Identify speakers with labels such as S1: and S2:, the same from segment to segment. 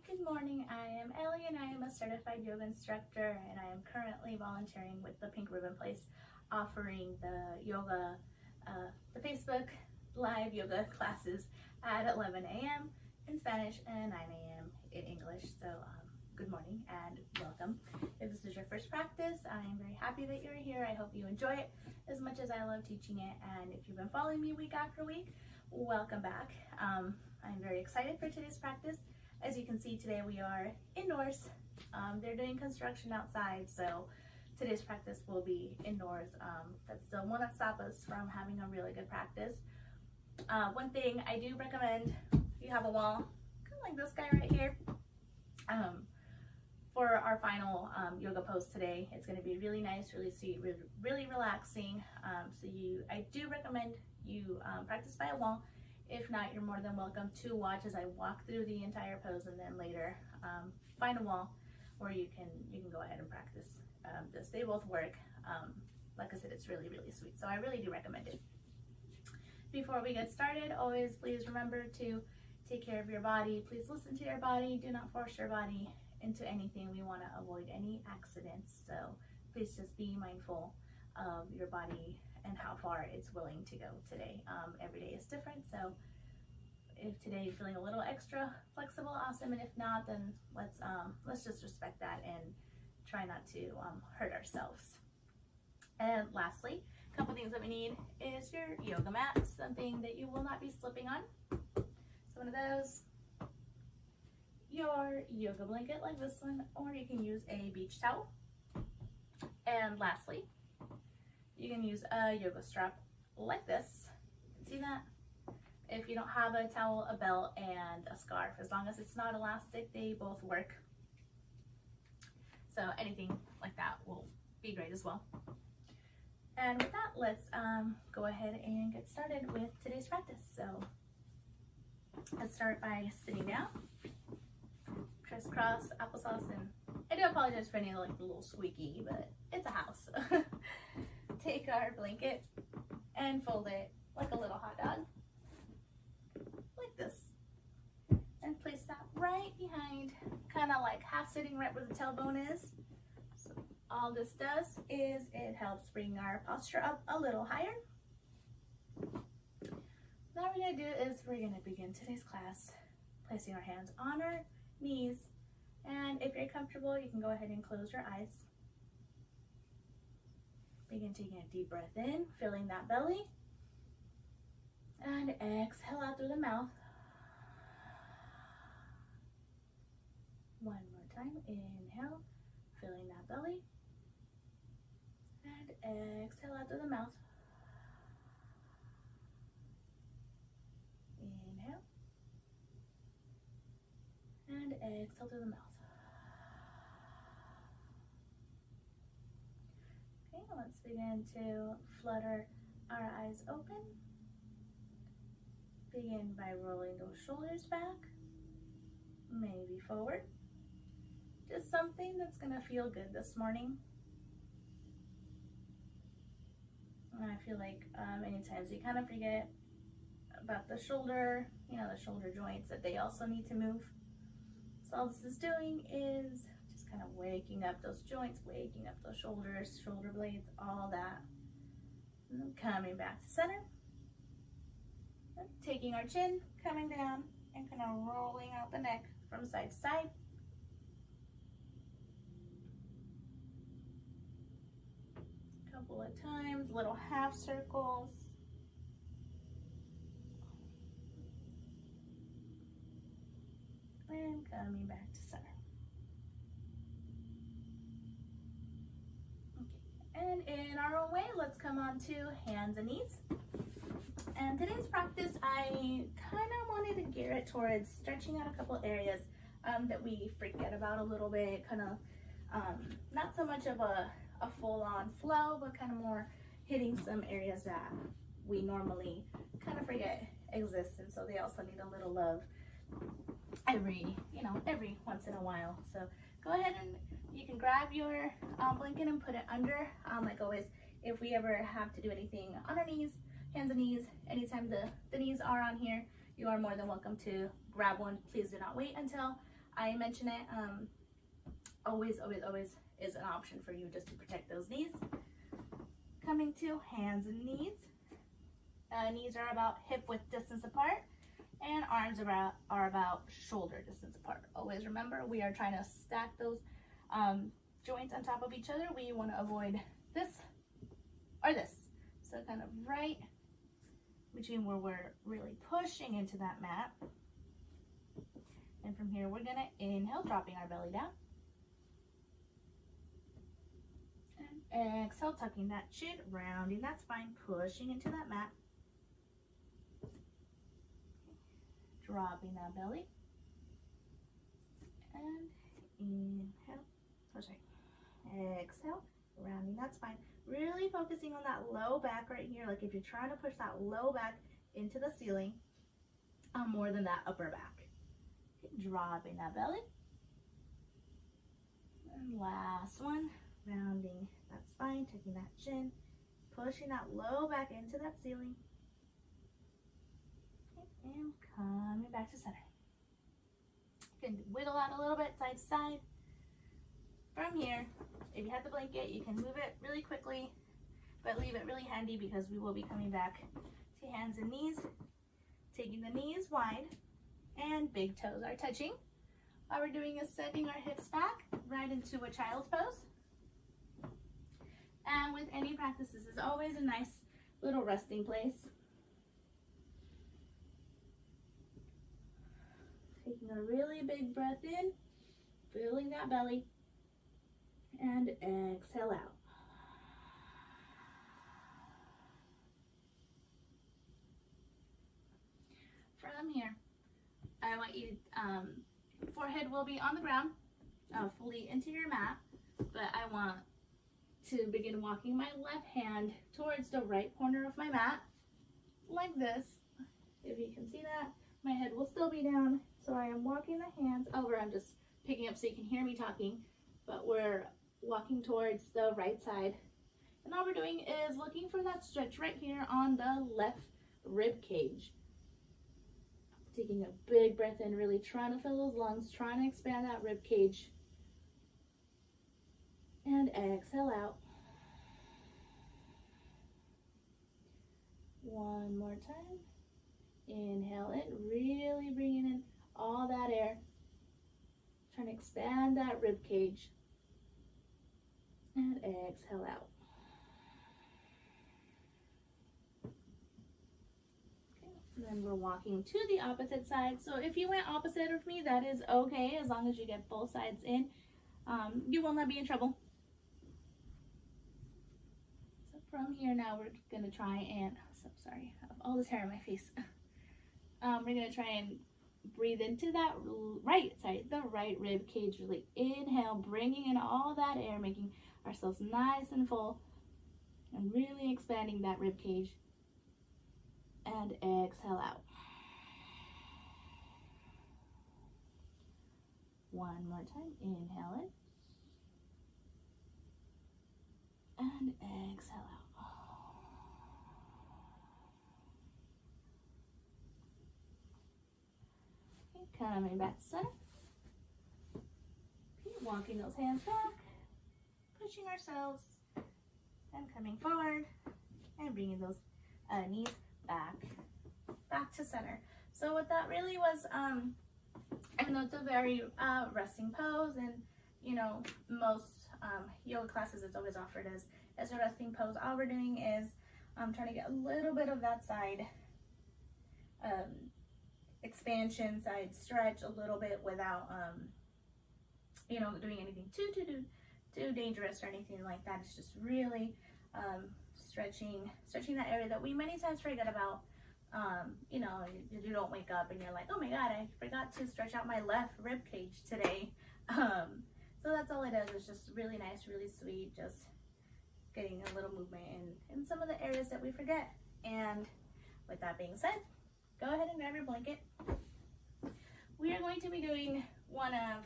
S1: good morning. I am Ellie and I am a certified yoga instructor, and I am currently volunteering with the Pink Ribbon Place, offering the yoga, the Facebook live yoga classes at 11 a.m. in Spanish and 9 a.m. in English. So good morning and welcome. If this is your first practice, I am very happy that you're here. I hope you enjoy it as much as I love teaching it, and if you've been following me week after week, welcome back. I'm very excited for today's practice. As you can see, today we are indoors. They're doing construction outside, so today's practice will be indoors. That still will not stop us from having a really good practice. One thing I do recommend, if you have a wall, kind of like this guy right here, for our final yoga pose today, it's going to be really nice, really sweet, really relaxing. I do recommend you practice by a wall. If not, you're more than welcome to watch as I walk through the entire pose, and then later find a wall where you can go ahead and practice this. They both work. Like I said, it's really sweet, so I really do recommend it. Before we get started, always please remember to take care of your body. Please listen to your body. Do not force your body into anything. We want to avoid any accidents, so please just be mindful of your body and how far it's willing to go today. Every day is different, so if today you're feeling a little extra flexible, awesome, and if not, then let's just respect that and try not to hurt ourselves. And lastly, a couple things that we need is your yoga mat, something that you will not be slipping on. So one of those, your yoga blanket like this one, or you can use a beach towel. And lastly, you can use a yoga strap like this. See that? If you don't have a towel, a belt, and a scarf, as long as it's not elastic, they both work. So anything like that will be great as well. And with that, let's go ahead and get started with today's practice. So let's start by sitting down, crisscross applesauce, and I do apologize for any like a little squeaky, but it's a house. Take our blanket and fold it like a little hot dog, like this, and place that right behind, kind of like half sitting right where the tailbone is. So all this does is it helps bring our posture up a little higher. Now what we're going to do is we're going to begin today's class placing our hands on our knees, and if you're comfortable, you can go ahead and close your eyes. Begin taking a deep breath in, filling that belly, and exhale out through the mouth. One more time, inhale, filling that belly, and exhale out through the mouth. Inhale, and exhale through the mouth. Let's begin to flutter our eyes open. Begin by rolling those shoulders back, maybe forward. Just something that's going to feel good this morning. And I feel like many times we kind of forget about the shoulder, the shoulder joints, that they also need to move. So all this is doing is kind of waking up those joints, waking up those shoulders, shoulder blades, all that. And then coming back to center. And taking our chin, coming down, and kind of rolling out the neck from side to side. A couple of times, little half circles. And coming back to center. And in our own way, let's come on to hands and knees. And today's practice, I kind of wanted to gear it towards stretching out a couple areas that we forget about a little bit, kind of not so much of a full-on flow, but kind of more hitting some areas that we normally kind of forget exist, and so they also need a little love every once in a while. So go ahead and you can grab your blanket and put it under. Like always, if we ever have to do anything on our knees, hands and knees, anytime the knees are on here, you are more than welcome to grab one. Please do not wait until I mention it, always is an option for you just to protect those knees. Coming to hands and knees. Knees are about hip width distance apart, and arms are about shoulder distance apart. Always remember, we are trying to stack those joints on top of each other. We want to avoid this or this. So kind of right between where we're really pushing into that mat. And from here, we're gonna inhale, dropping our belly down. And exhale, tucking that chin, rounding that spine, pushing into that mat. Dropping that belly. And inhale, oh sorry, exhale, rounding that spine. Really focusing on that low back right here, like if you're trying to push that low back into the ceiling, more than that upper back. Okay, dropping that belly. And last one, rounding that spine, taking that chin, pushing that low back into that ceiling. Okay, and coming back to center. You can wiggle out a little bit side to side. From here, if you have the blanket, you can move it really quickly, but leave it really handy because we will be coming back to hands and knees, taking the knees wide and big toes are touching. All we're doing is sending our hips back right into a child's pose. And with any practice, this is always a nice little resting place. Taking a really big breath in, filling that belly, and exhale out. From here, I want you to, forehead will be on the ground, fully into your mat, but I want to begin walking my left hand towards the right corner of my mat, like this. If you can see that, my head will still be down, so I am walking the hands over. I'm just picking up so you can hear me talking, but we're walking towards the right side. And all we're doing is looking for that stretch right here on the left rib cage. Taking a big breath in, really trying to fill those lungs, trying to expand that rib cage. And exhale out. One more time. Inhale in, really bringing in all that air. Trying to expand that rib cage. And exhale out. Okay. And then we're walking to the opposite side. So if you went opposite of me, that is okay, as long as you get both sides in. You will not be in trouble. So from here now, we're gonna try and, so sorry, I have all this hair on my face. We're gonna try and breathe into that the right rib cage. Really inhale, bringing in all that air, making ourselves nice and full, and really expanding that rib cage. And exhale out. One more time, inhale in, and exhale out. Coming back to center. Keep walking those hands back, pushing ourselves, and coming forward, and bringing those knees back to center. So what that really was, even though it's a very resting pose, and you know, most yoga classes it's always offered as a resting pose, all we're doing is trying to get a little bit of that side expansion, side stretch a little bit without you know, doing anything too dangerous or anything like that. It's just really stretching that area that we many times forget about. You know, you don't wake up and you're like, oh my god, I forgot to stretch out my left rib cage today. So that's all it is. It's just really nice, really sweet, just getting a little movement in some of the areas that we forget. And with that being said, go ahead and grab your blanket. We are going to be doing one of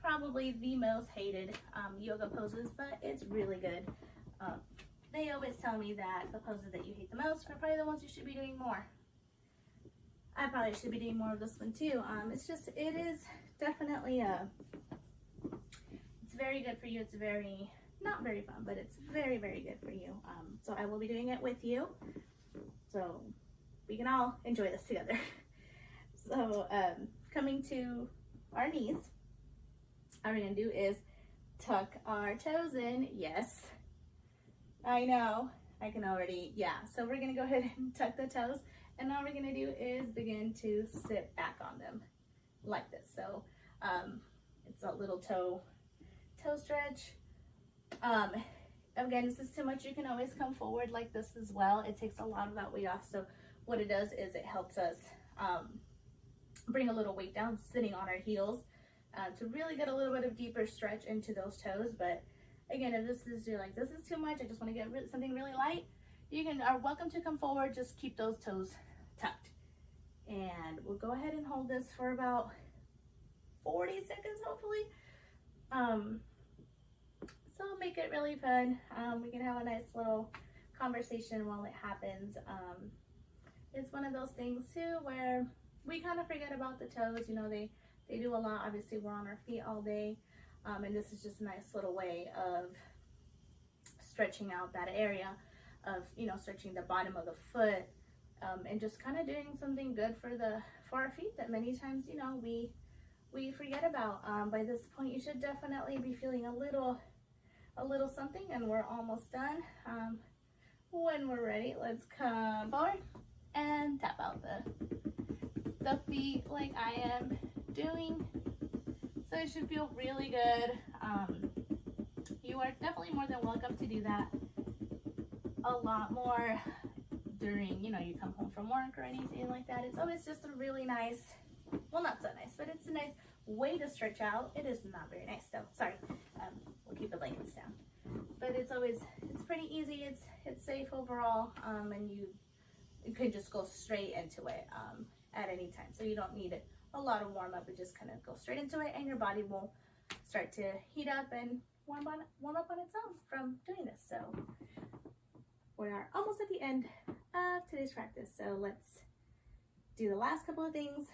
S1: probably the most hated yoga poses, but it's really good. They always tell me that the poses that you hate the most are probably the ones you should be doing more. I probably should be doing more of this one too. It is definitely it's very good for you. It's not very fun, but it's very, very good for you. So I will be doing it with you, so we can all enjoy this together. So coming to our knees, all we're gonna do is tuck our toes in. Yes, I know, I can already, yeah. So we're gonna go ahead and tuck the toes, and all we're gonna do is begin to sit back on them like this. So it's a little toe stretch. Again, this is too much, you can always come forward like this as well. It takes a lot of that weight off. So what it does is it helps us bring a little weight down sitting on our heels to really get a little bit of deeper stretch into those toes. But again, if you're like, this is too much, I just want to get something really light, you are welcome to come forward. Just keep those toes tucked. And we'll go ahead and hold this for about 40 seconds, hopefully. So make it really fun. We can have a nice little conversation while it happens. It's one of those things too where we kind of forget about the toes. You know, they do a lot. Obviously, we're on our feet all day, and this is just a nice little way of stretching out that area of, you know, stretching the bottom of the foot, and just kind of doing something good for our feet that many times, you know, we forget about. By this point, you should definitely be feeling a little something, and we're almost done. When we're ready, let's come forward and tap out the feet like I am doing. So it should feel really good. You are definitely more than welcome to do that a lot more during, you know, you come home from work or anything like that. It's always just a really nice, well, not so nice, but it's a nice way to stretch out. It is not very nice though, sorry. We'll keep the blankets down. But it's pretty easy, it's safe overall, and you could just go straight into it at any time. So you don't need a lot of warm up, but just kind of go straight into it, and your body will start to heat up and warm up on its own from doing this. So we are almost at the end of today's practice. So let's do the last couple of things,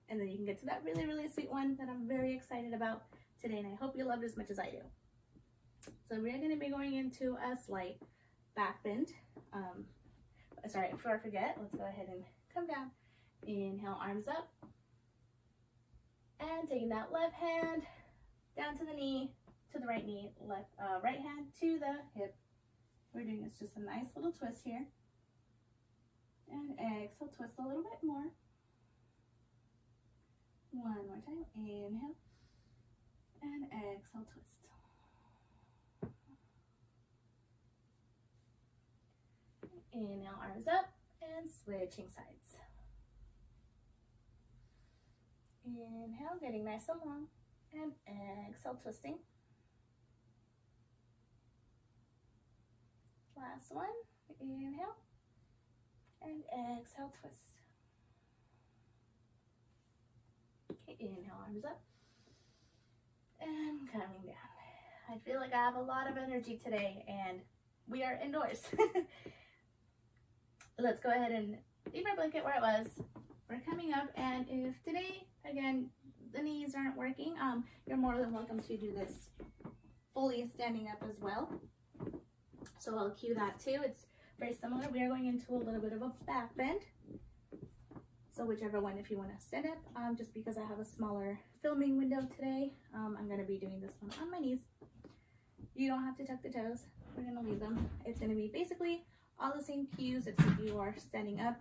S1: and then you can get to that really, really sweet one that I'm very excited about today, and I hope you loved it as much as I do. So we're going to be going into a slight back bend. Sorry, before I forget, let's go ahead and come down. Inhale, arms up. And taking that left hand down to the knee, to the right knee, right hand to the hip. We're doing is just a nice little twist here. And exhale, twist a little bit more. One more time. Inhale. And exhale, twist. Inhale, arms up, and switching sides. Inhale, getting nice and long, and exhale, twisting. Last one. Inhale, and exhale, twist. Okay, inhale, arms up, and coming down. I feel like I have a lot of energy today, and we are indoors. Let's go ahead and leave our blanket where it was. We're coming up, and if today, again, the knees aren't working, you're more than welcome to do this fully standing up as well. So I'll cue that too. It's very similar. We are going into a little bit of a back bend. So whichever one, if you want to stand up, just because I have a smaller filming window today, I'm going to be doing this one on my knees. You don't have to tuck the toes. We're going to leave them. It's going to be basically all the same cues, except you are standing up.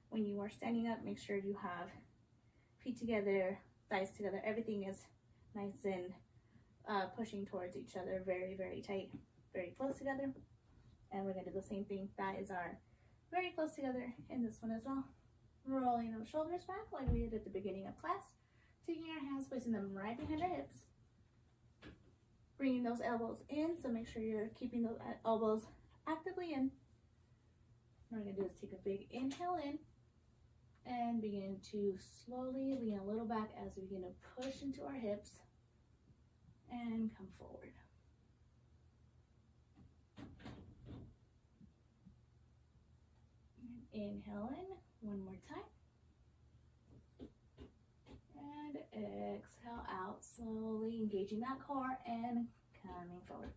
S1: When you are standing up, make sure you have feet together, thighs together. Everything is nice and pushing towards each other, very, very tight, very close together. And we're going to do the same thing. Thighs are very close together in this one as well. Rolling those shoulders back like we did at the beginning of class. Taking our hands, placing them right behind our hips. Bringing those elbows in, so make sure you're keeping those elbows actively in. What we're going to do is take a big inhale in and begin to slowly lean a little back as we begin to push into our hips and come forward. And inhale in one more time. exhale out, slowly engaging that core and coming forward.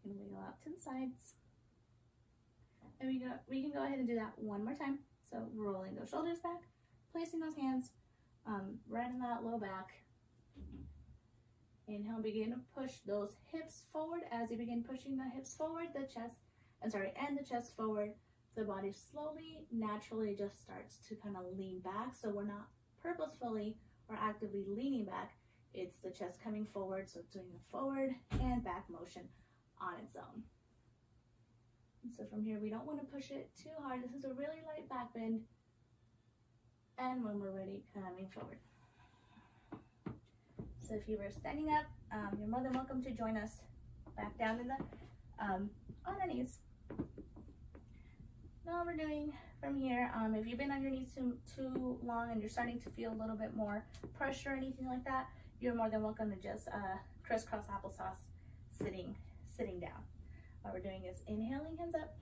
S1: And wiggle out to the sides. And we can go ahead and do that one more time. So rolling those shoulders back, placing those hands right in that low back. Inhale, begin to push those hips forward. As you begin pushing the hips forward, the chest forward, the body slowly, naturally just starts to kind of lean back. So we're not purposefully or actively leaning back. It's the chest coming forward, so it's doing the forward and back motion on its own. And so from here, we don't want to push it too hard. This is a really light back bend. And when we're ready, coming forward. So if you were standing up, you're more than welcome to join us back down in the on our knees. Now we're doing from here, if you've been on your knees too long and you're starting to feel a little bit more pressure or anything like that, you're more than welcome to just crisscross applesauce sitting down. What we're doing is inhaling, hands up,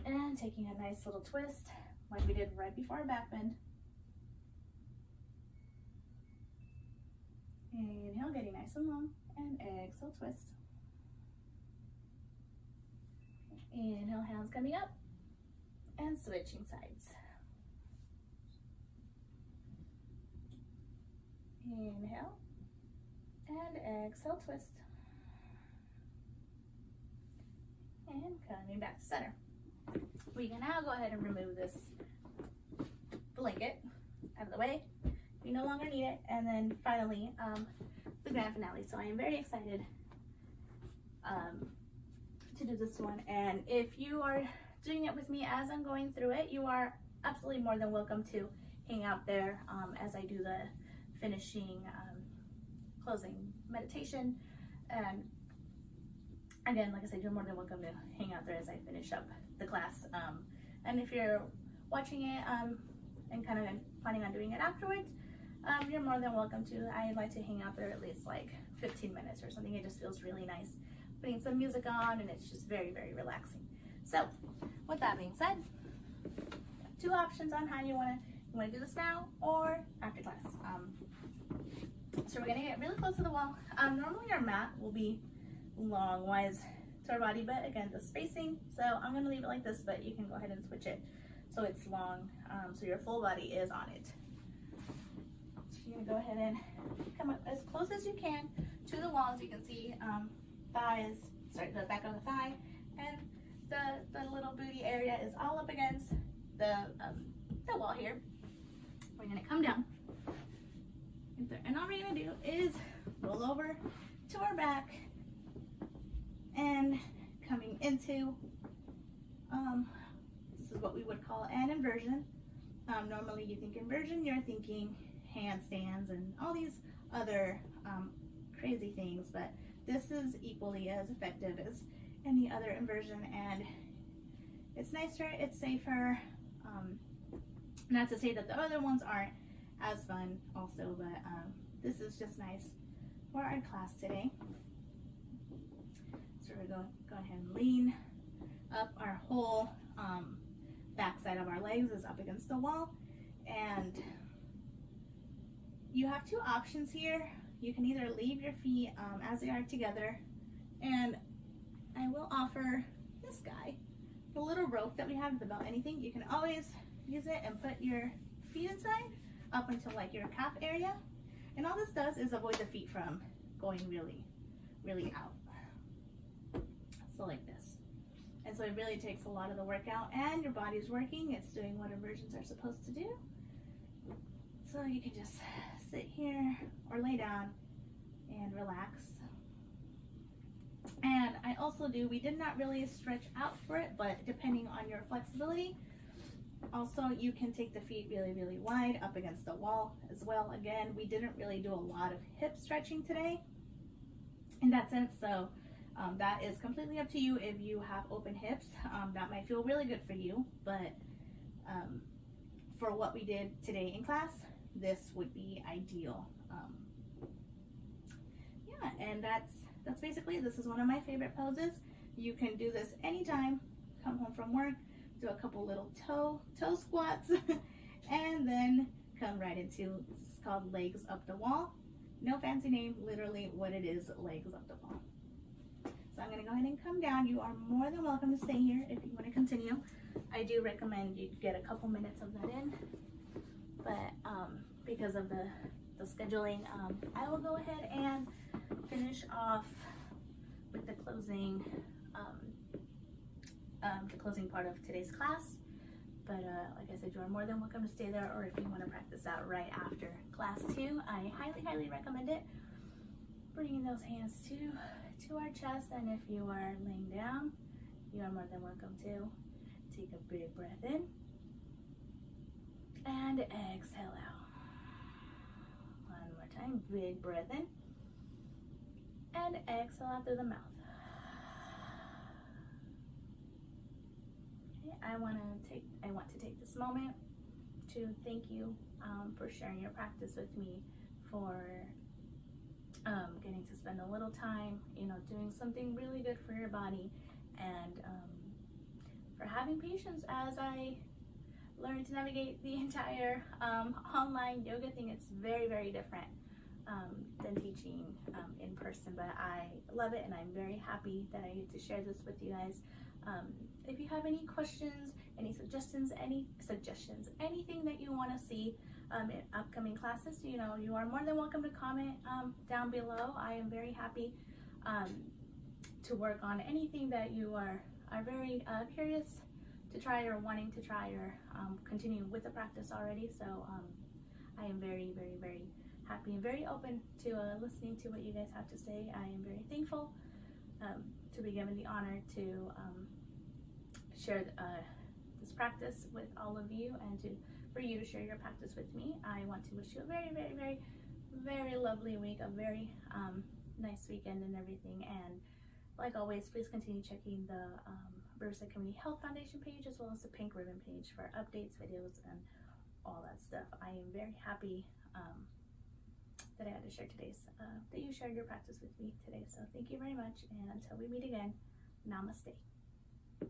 S1: and taking a nice little twist like we did right before our back bend. Inhale, getting nice and long, and exhale, twist. Inhale, hands coming up, and switching sides. Inhale, and exhale, twist. And coming back to center. We can now go ahead and remove this blanket out of the way. We no longer need it. And then finally, the grand finale. So I am very excited to do this one. And if you are doing it with me as I'm going through it, you are absolutely more than welcome to hang out there as I do the finishing, closing meditation. And again, like I said, you're more than welcome to hang out there as I finish up the class. And if you're watching it and kind of planning on doing it afterwards, you're more than welcome to. I like to hang out there at least like 15 minutes or something. It just feels really nice putting some music on, and it's just very, very relaxing. So with that being said, two options on how you want to do this now or after class. So we're gonna get really close to the wall. Normally our mat will be long wise to our body, but again, the spacing, so I'm going to leave it like this, but you can go ahead and switch it so it's long, so your full body is on it. So you're going to go ahead and come up as close as you can to the wall. As you can see, the back of the thigh, and the little booty area is all up against the wall here. We're going to come down, and all we're going to do is roll over to our back, and coming into, this is what we would call an inversion. Normally you think inversion, you're thinking handstands and all these other crazy things, but this is equally as effective as any other inversion, and it's nicer, it's safer. Not to say that the other ones aren't as fun also, but this is just nice for our class today. So we're going to go ahead and lean up. Our whole back side of our legs is up against the wall, and you have two options here. You can either leave your feet as they are together, and I will offer this guy, the little rope that we have at the belt. Anything, you can always use it and put your feet inside up until like your calf area, and all this does is avoid the feet from going really, really out. So like this. And so it really takes a lot of the work out, and your body's working. It's doing what inversions are supposed to do. So you can just sit here or lay down and relax. And I also do, we did not really stretch out for it, but depending on your flexibility, also you can take the feet really, really wide up against the wall as well. Again, we didn't really do a lot of hip stretching today in that sense, so that is completely up to you. If you have open hips, that might feel really good for you, but for what we did today in class, this would be ideal. Yeah, and that's basically, this is one of my favorite poses. You can do this anytime, come home from work, do a couple little toe squats, and then come right into, this is called legs up the wall. No fancy name, literally what it is, legs up the wall. So I'm gonna go ahead and come down. You are more than welcome to stay here if you want to continue. I do recommend you get a couple minutes of that in, but because of the scheduling, I will go ahead and finish off with the closing part of today's class. But like I said, you are more than welcome to stay there, or if you want to practice out right after class 2, I highly recommend it. Bringing those hands to our chest, and if you are laying down, you are more than welcome to take a big breath in and exhale out. One more time, big breath in and exhale out through the mouth. Okay, I want to take this moment to thank you for sharing your practice with me, for getting to spend a little time, doing something really good for your body, and for having patience as I learn to navigate the entire online yoga thing. It's very different than teaching in person, but I love it, and I'm very happy that I get to share this with you guys. If you have any questions, any suggestions, anything that you want to see in upcoming classes, you are more than welcome to comment down below. I am very happy to work on anything that you are very curious to try, or wanting to try, or continue with the practice already. So I am very happy and very open to listening to what you guys have to say. I am very thankful to be given the honor to share this practice with all of you, and for you to share your practice with me. I want to wish you a very lovely week, a very nice weekend and everything. And like always, please continue checking the Riverside Community Health Foundation page, as well as the Pink Ribbon page, for updates, videos, and all that stuff. I am very happy that I had to share that you shared your practice with me today. So thank you very much, and until we meet again, namaste.